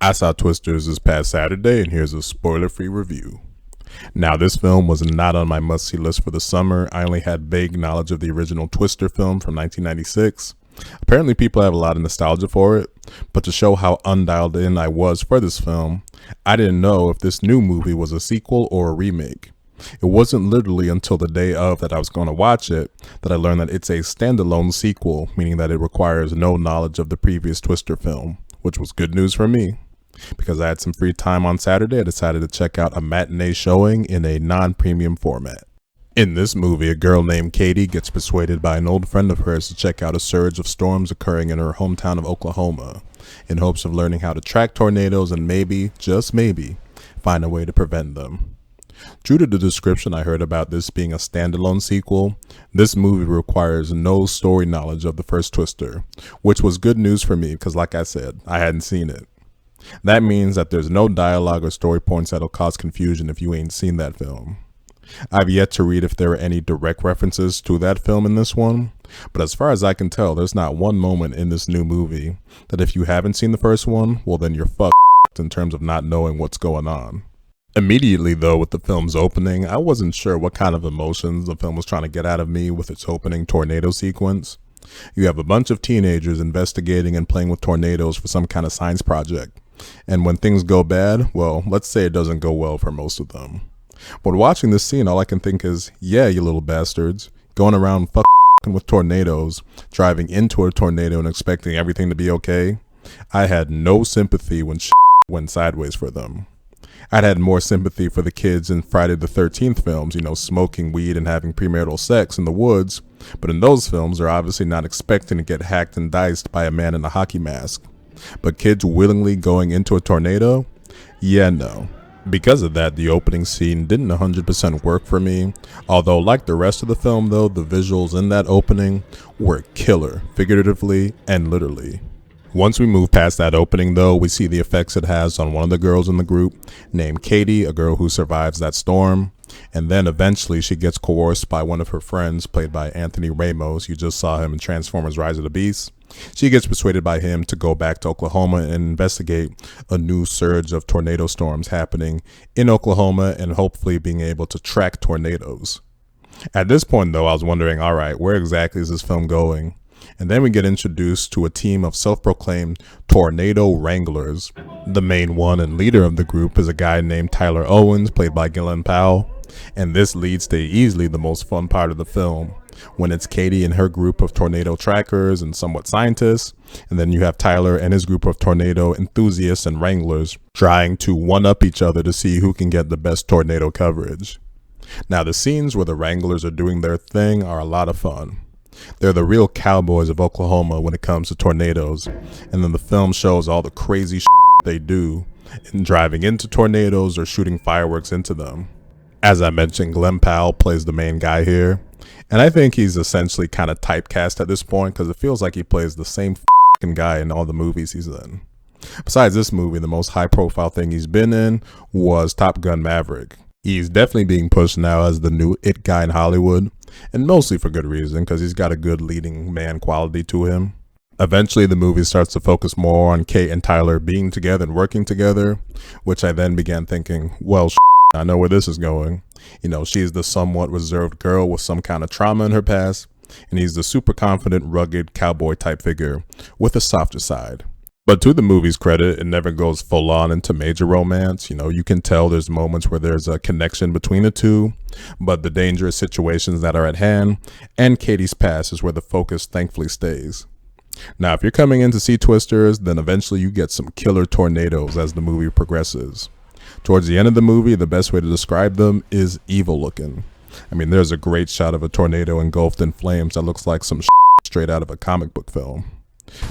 I saw Twisters this past Saturday, and here's a spoiler-free review. Now, this film was not on my must-see list for the summer. I only had vague knowledge of the original Twister film from 1996. Apparently, people have a lot of nostalgia for it, but to show how undialed in I was for this film, I didn't know if this new movie was a sequel or a remake. It wasn't literally until the day of that I was going to watch it that I learned that it's a standalone sequel, meaning that it requires no knowledge of the previous Twister film, which was good news for me. Because I had some free time on Saturday, I decided to check out a matinee showing in a non-premium format. In this movie, a girl named Katie gets persuaded by an old friend of hers to check out a surge of storms occurring in her hometown of Oklahoma, in hopes of learning how to track tornadoes and maybe, just maybe, find a way to prevent them. True to the description I heard about this being a standalone sequel, this movie requires no story knowledge of the first Twister, which was good news for me because, like I said, I hadn't seen it. That means that there's no dialogue or story points that'll cause confusion if you ain't seen that film. I've yet to read if there are any direct references to that film in this one, but as far as I can tell, there's not one moment in this new movie that if you haven't seen the first one, well then you're fucked in terms of not knowing what's going on. Immediately though, with the film's opening, I wasn't sure what kind of emotions the film was trying to get out of me with its opening tornado sequence. You have a bunch of teenagers investigating and playing with tornadoes for some kind of science project. And when things go bad, well, let's say it doesn't go well for most of them. But watching this scene, all I can think is, yeah, you little bastards, going around fucking with tornadoes, driving into a tornado and expecting everything to be okay. I had no sympathy when shit went sideways for them. I'd had more sympathy for the kids in Friday the 13th films, smoking weed and having premarital sex in the woods, but in those films, they're obviously not expecting to get hacked and diced by a man in a hockey mask. But kids willingly going into a tornado? Yeah, no. Because of that, the opening scene didn't 100% work for me, although like the rest of the film though, the visuals in that opening were killer, figuratively and literally. Once we move past that opening though, we see the effects it has on one of the girls in the group, named Katie, a girl who survives that storm. And then eventually she gets coerced by one of her friends, played by Anthony Ramos. You just saw him in Transformers Rise of the Beast. She gets persuaded by him to go back to Oklahoma and investigate a new surge of tornado storms happening in Oklahoma and hopefully being able to track tornadoes. At this point though, I was wondering, alright, where exactly is this film going? And then we get introduced to a team of self-proclaimed tornado wranglers. The main one and leader of the group is a guy named Tyler Owens, played by Glen Powell. And this leads to easily the most fun part of the film, when it's Katie and her group of tornado trackers and somewhat scientists, and then you have Tyler and his group of tornado enthusiasts and wranglers trying to one-up each other to see who can get the best tornado coverage. Now, the scenes where the wranglers are doing their thing are a lot of fun. They're the real cowboys of Oklahoma when it comes to tornadoes, and then the film shows all the crazy shit they do in driving into tornadoes or shooting fireworks into them. As I mentioned, Glen Powell plays the main guy here, and I think he's essentially kind of typecast at this point because it feels like he plays the same guy in all the movies he's in. Besides this movie, the most high-profile thing he's been in was Top Gun Maverick. He's definitely being pushed now as the new it guy in Hollywood, and mostly for good reason because he's got a good leading man quality to him. Eventually, the movie starts to focus more on Kate and Tyler being together and working together, which I then began thinking, well, I know where this is going. She's the somewhat reserved girl with some kind of trauma in her past, and he's the super confident, rugged cowboy type figure with a softer side. But to the movie's credit, it never goes full on into major romance. You can tell there's moments where there's a connection between the two, but the dangerous situations that are at hand and Katie's past is where the focus thankfully stays. Now, if you're coming in to see Twisters, then eventually you get some killer tornadoes as the movie progresses. Towards the end of the movie, the best way to describe them is evil looking. I mean, there's a great shot of a tornado engulfed in flames that looks like some straight out of a comic book film.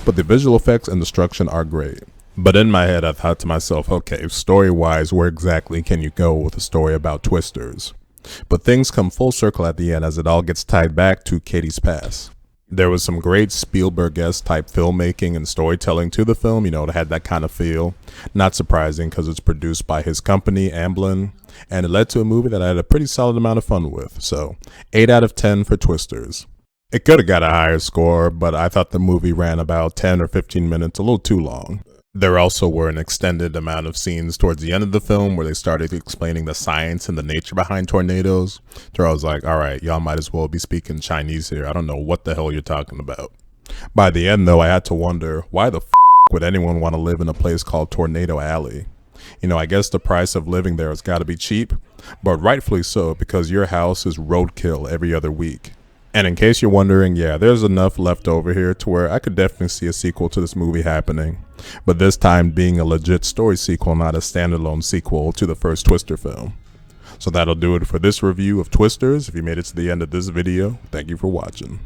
But the visual effects and destruction are great. But in my head, I thought to myself, okay, story-wise, where exactly can you go with a story about Twisters? But things come full circle at the end as it all gets tied back to Katie's past. There was some great Spielberg-esque type filmmaking and storytelling to the film, it had that kind of feel. Not surprising because it's produced by his company, Amblin, and it led to a movie that I had a pretty solid amount of fun with. So, 8 out of 10 for Twisters. It could have got a higher score, but I thought the movie ran about 10 or 15 minutes, a little too long. There also were an extended amount of scenes towards the end of the film where they started explaining the science and the nature behind tornadoes. So I was like, all right, y'all might as well be speaking Chinese here. I don't know what the hell you're talking about. By the end, though, I had to wonder, why the f would anyone want to live in a place called Tornado Alley? You know, I guess the price of living there has got to be cheap, but rightfully so, because your house is roadkill every other week. And in case you're wondering, yeah, there's enough left over here to where I could definitely see a sequel to this movie happening, but this time being a legit story sequel, not a standalone sequel to the first Twister film. So that'll do it for this review of Twisters. If you made it to the end of this video, thank you for watching.